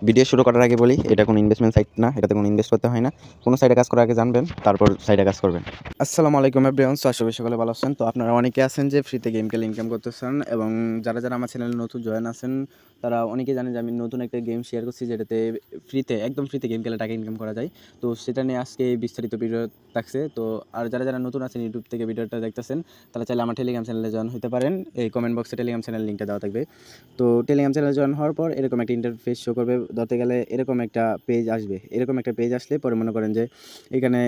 Video শুরু করার আগে বলি, এটা কোনো ইনভেস্টমেন্ট সাইট না, এটাতে কোনো ইনভেস্ট করতে হয় না। কোনো সাইটে কাজ করার আগে জানবেন, তারপর সাইটে কাজ করবেন। আসসালামু আলাইকুম এভরিওয়ান, আশা করি সকলে ভালো আছেন। তো আপনারা অনেকে আছেন যে ফ্রিতে গেম খেলে ইনকাম করতেছেন, এবং যারা যারা আমার চ্যানেলে নতুন জয়েন আছেন তারা অনেকে জানেন যে আমি নতুন একটা গেম শেয়ার করছি, যেটাতে একদম ফ্রিতে গেম খেলে টাকা ইনকাম করা যায়। তো সেটা নিয়ে আজকে বিস্তারিত ভিডিও থাকছে। তো আর যারা যারা নতুন আছেন ইউটিউব থেকে ভিডিওটা দেখতেছেন, তারা চাইলে আমার টেলিগ্রাম চ্যানেলে জয়েন হতে পারেন। এই কমেন্ট বক্সে টেলিগ্রাম চ্যানেল লিঙ্কটা দেওয়া থাকবে। তো টেলিগ্রাম চ্যানেলে জয়েন হওয়ার পর এরকম একটা ইন্টারফেস শো করবে, ধরতে গেলে এরকম একটা পেজ আসবে। এরকম একটা পেজ আসলে পরে মনে করেন যে এখানে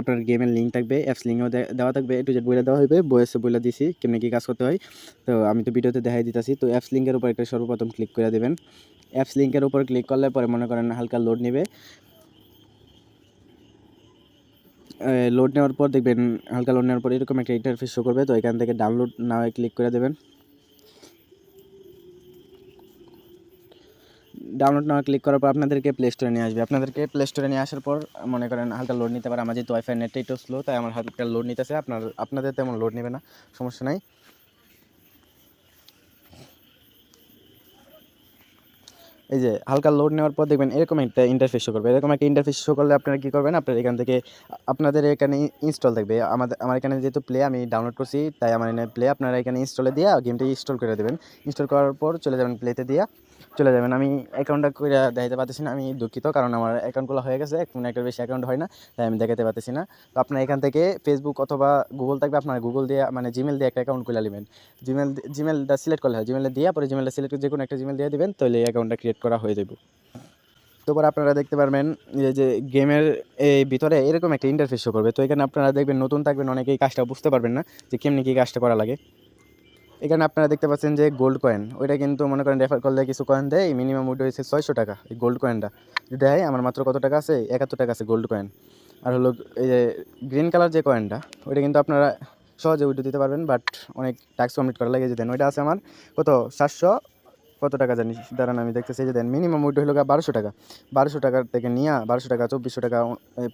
আপনার গেমের লিঙ্ক থাকবে, অ্যাপস লিঙ্কও দেওয়া থাকবে, টু জেড বইলে দেওয়া হবে, বইসে বইলে দিছি কেমনি কী কাজ করতে হয়। তো আমি তো ভিডিওতে দেখাই দিতেছি। তো অ্যাপস লিঙ্কের উপর একটা সর্বপ্রথম ক্লিক করে দেবেন। অ্যাপস লিঙ্কের উপর ক্লিক করলে পরে মনে করেন হালকা লোড নেবে। লোড নেওয়ার পর দেখবেন হালকা লোড নেওয়ার পর এরকম একটা ইন্টারফেস শো করবে। তো এখান থেকে ডাউনলোড নাও ক্লিক করে দেবেন। ডাউনলোড নাও ক্লিক করার পর আপনাদেরকে প্লে স্টোরে নিয়ে আসবে। আপনাদেরকে প্লে স্টোরে নিয়ে আসার পর মনে করেন হালকা লোড নিতে পারে। আমার যেহেতু ওয়াইফাই নেটটা একটু স্লো, তাই আমার হালকা লোড নিতেছে। আপনাদের তেমন লোড নেবে না, সমস্যা নাই। এই যে হালকা লোড নেওয়ার পর দেখবেন এরকম একটা ইন্টারফেস শো করবে। এরকম একটা ইন্টারফেস শো করলে আপনারা কী করবেন, আপনারা এখান থেকে আপনাদের এখানে ইনস্টল থাকবে। আমার এখানে যেহেতু প্লে আমি ডাউনলোড করছি, তাই আমার এখানে প্লে আপনারা এখানে ইনস্টলে দিয়ে গেমটা ইনস্টল করে দেবেন। ইনস্টল করার পর চলে যাবেন প্লেতে দিয়ে চলে যাবেন। আমি অ্যাকাউন্টটা করে দেখাতে পারতেছি না, আমি দুঃখিত, কারণ আমার অ্যাকাউন্টগুলো হয়ে গেছে, কোনো একটা বেশি অ্যাকাউন্ট হয় না, তাই আমি দেখাতে পারতেছি না। তো আপনার এখান থেকে ফেসবুক অথবা গুগল থাকবে, আপনার গুগল দিয়ে মানে জিমেল দিয়ে একটা অ্যাকাউন্ট খুলে নেবেন। জিমেলটা সিলেক্ট করলে হয়, জিমেলটা দিয়ে পরে জিমেলটা সিলেক্ট যে কোনো একটা জিমেল দিয়ে দেবেন, তাহলে এই অ্যাকাউন্টটা ক্রিয়েট করা হয়ে যাবে। তারপর আপনারা দেখতে পারবেন যে গেমের এই ভিতরে এরকম একটা ইন্টারফেস শো করবে। তো এখানে আপনারা দেখবেন নতুন থাকবেন, অনেকেই কাজটা বুঝতে পারবেন না যে কেমনি কী কাজটা করা লাগে। এখানে আপনারা দেখতে পাচ্ছেন যে গোল্ড কয়েন, ওইটা কিন্তু মনে করেন রেফার করলে কিছু কয়েন দেয়। মিনিমাম ওইটা হচ্ছে 600 টাকা। এই গোল্ড কয়েনটা দেয় আমার মাত্র কত টাকা আছে, 71 টাকা আছে গোল্ড কয়েন। আর হলো এই যে গ্রিন কালার যে কয়েনটা, ওইটা কিন্তু আপনারা সহজে উইথড্র দিতে পারবেন, বাট অনেক টাস্ক কমপ্লিট করা লাগে। যে দেন ওইটা আছে আমার কত 700 কত টাকা জানি, দাঁড়ান আমি দেখতেছি। যে দেন মিনিমাম উইথড্র হলো 1200 টাকা। 1200 টাকার থেকে নিয়ে 1200 টাকা 2400 টাকা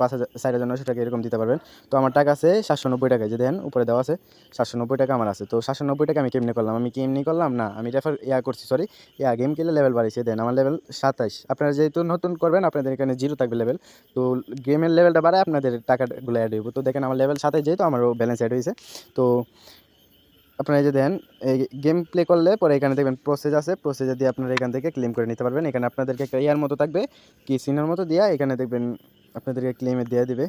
5000 4900 টাকা এরকম দিতে পারবেন। তো আমার টাকা আছে 790 টাকা, যে দেন উপরে দেওয়া আছে 790 টাকা আমার আছে। তো 790 টাকা আমি কেমনি করলাম না, আমি রেফার করছি, সরি, গেম খেলে লেভেল বাড়িয়েছে। দেন আমার লেভেল 27। আপনারা যেহেতু নতুন করবেন, আপনাদের এখানে 0 থাকবে লেভেল। তো গেমের লেভেলটা বাড়ায় আপনাদের টাকাগুলো অ্যাড হইব। তো দেখেন আমার লেভেল 27, যেহেতু আমারও ব্যালেন্স অ্যাড হয়েছে। তো আপনারা এই যে দেন এই গেম প্লে করলে পরে এখানে দেখবেন প্রসেস আছে, প্রসেসে দিয়ে আপনারা এখান থেকে ক্লেম করে নিতে পারবেন। এখানে আপনাদেরকে একটা ইয়ার মতো থাকবে, কি সিনের মতো দিয়া এখানে দেখবেন আপনাদেরকে ক্লেমে দেওয়া দিবে।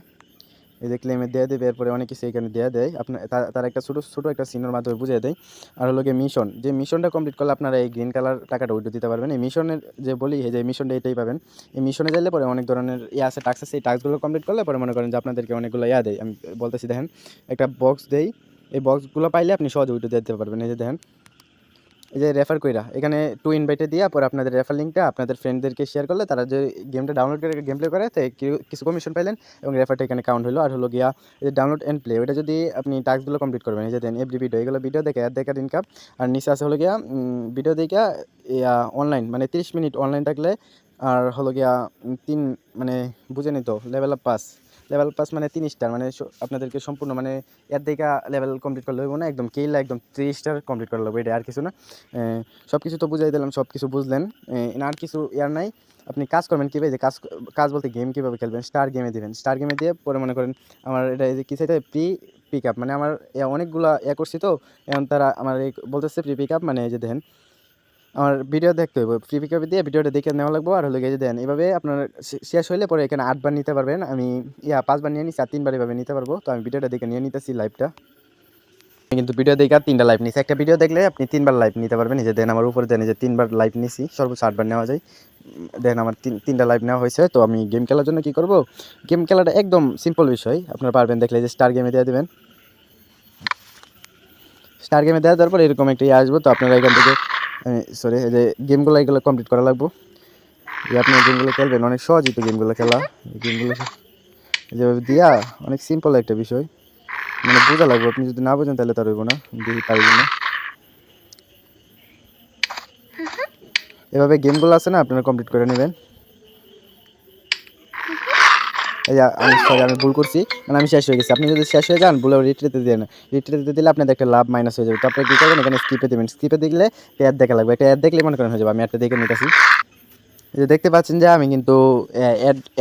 এই যে ক্লেমে দেওয়া দেবে, এরপরে অনেক কিছু এখানে দেওয়া দেয়। আপনার তারা একটা ছোটো একটা সিনের মাধ্যমে বুঝিয়ে দেয়। আর হলো গিয়ে মিশন, যে মিশনটা কমপ্লিট করলে আপনারা এই গ্রিন কালার টাকাটা উইথড্র দিতে পারবেন। এই মিশনের যে বলি, এই যে মিশনটা এটাই পাবেন। এই মিশনে যাইলে পরে অনেক ধরনের আছে, টাস্ক আছে। এই টাস্কগুলো কমপ্লিট করলে পরে মনে করেন যে আপনাদেরকে অনেকগুলো দেয়। আমি বলতেছি, দেখেন একটা বক্স দেই, এই বক্সগুলো পাইলে আপনি সহজে উইথড্র দিতে পারবেন। এই যে দেখেন, এই যে রেফার কইরা এখানে টু ইনভাইটে দিয়া পরে আপনাদের রেফার লিঙ্কটা আপনাদের ফ্রেন্ডদেরকে শেয়ার করলে তারা যে গেমটা ডাউনলোড করে গেম প্লে করে, তাই কিছু কমিশন পাইলেন এবং রেফারটা এখানে কাউন্ট হলো। আর হলো গিয়া এই যে ডাউনলোড অ্যান্ড প্লে, ওইটা যদি আপনি টাস্কগুলো কমপ্লিট করবেন, এই যে দেন এভরি ভিডিও, এগুলো ভিডিও দেখে অ্যাড দেখার ইনকাম। আর নিচে আছে হলো গিয়া ভিডিও দেখে অনলাইন, মানে 30 মিনিট অনলাইন থাকলে। আর হলো গিয়া মানে বুঝে নিত লেভেল পাস মানে 3 স্টার, মানে আপনাদেরকে সম্পূর্ণ মানে এর দিকে লেভেল কমপ্লিট করলে হইব না, একদম কেইলা একদম 3 স্টার কমপ্লিট করে লাগবে। এটা আর কিছু না। সব কিছু তো বুঝাই দিলাম, সব কিছু বুঝলেন। আর কিছু ইয়ার নাই। আপনি কাজ করবেন কীভাবে, যে কাজ বলতে গেম কীভাবে খেলবেন, স্টার গেমে দেবেন। স্টার গেমে দিয়ে পরে মনে করেন আমার এটা এই যে কী চাইতে পিক আপ, মানে আমার অনেকগুলো করছি। তো এখন তারা আমার এই বলতেছে প্রি পিক আপ, মানে এই যে দেখেন আমার ভিডিও দেখতে হবে, ফ্রি পিকআপ দিয়ে ভিডিওটা দেখে নেওয়া লাগবে। আর হলো গিয়ে দেন এভাবে আপনার শেষ হইলে পরে এখানে 8 বার নিতে পারবেন। আমি 5 বার নিয়ে নিচ্ছি, আর 3 বার এভাবে নিতে পারবো। তো আমি ভিডিওটা দেখে নিয়ে নিতেছি লাইভটা। কিন্তু ভিডিও দেখে 3টা লাইভ নিচ্ছি, একটা ভিডিও দেখলে আপনি 3 বার লাইভ নিতে পারবেন। এই যে দেন আমার উপরে দেন, এই যে 3 বার লাইভ নিছি, সর্বোচ্চ 8 বার নেওয়া যায়। দেন আমার 3টা লাইভ নেওয়া হয়েছে। তো আমি গেম খেলার জন্য কী করবো, গেম খেলাটা একদম সিম্পল বিষয়, আপনারা পারবেন দেখলে। যে স্টার গেমে দিয়ে দেবেন, স্টার গেমে দেওয়ার পর এরকম একটা আসবো। তো আপনারা এখান থেকে সরি, এই যে গেমগুলো এগুলো কমপ্লিট করা লাগবো। যে আপনি গেমগুলো খেলবেন, অনেক সহজই তো গেমগুলো খেলা। গেমগুলো যেভাবে দিয়া অনেক সিম্পল একটা বিষয়, মানে বোঝা লাগবে। আপনি যদি না বোঝেন তাহলে তার হইব না, দেখি পারিব না। এভাবে গেমগুলো আছে না, আপনারা কমপ্লিট করে নেবেন। এই যে আমি ভুল করছি, মানে আমি শেষ হয়ে গেছি। আপনি যদি শেষ হয়ে যান, বলে রিট্রিতে দিয়ে না, রিট্রিতে দিলে আপনাদের একটা লাভ মাইনাস হয়ে যাবে। তো আপনি কী করবেন, এখানে স্কিপে দেবেন। স্কিপে দিলে অ্যাড দেখা লাগবে, একটা অ্যাড দেখলে মনে করেন হয়ে যাবে। আমি একটা দেখে নিতেছি। এই যে দেখতে পাচ্ছেন যে আমি কিন্তু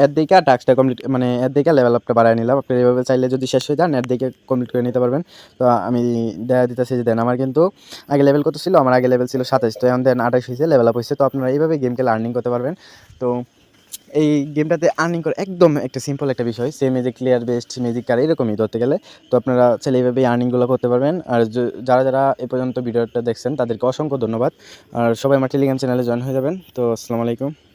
এর দিকে টাস্কটা কমপ্লিট মানে এর দিকে লেভেল আপটা বাড়ায় নিলাম। আপনি এভাবে চাইলে যদি শেষ হয়ে যান এর দিকে কমপ্লিট করে নিতে পারবেন। তো আমি দেখা দিতেছি যে দেন আমার কিন্তু আগে লেভেল কত ছিল, আমার আগে লেভেল ছিল 27, তো এখন দেন 28 হয়েছে, লেভেল আপ হয়েছে। তো আপনারা এইভাবে গেম খেলে আর্নিং করতে পারবেন। তো এই গেমটাতে আর্নিং করা একদম একটা সিম্পল একটা বিষয়, same magic clear best magic কার এরকমই ধরতে গেলে। তো আপনারা চাইলে এইভাবে আর্নিংগুলো করতে পারবেন। আর যারা যারা এ পর্যন্ত ভিডিওটা দেখছেন তাদেরকে অসংখ্য ধন্যবাদ। আর সবাই আমার টেলিগ্রাম চ্যানেলে জয়েন হয়ে যাবেন। তো আসসালামু আলাইকুম।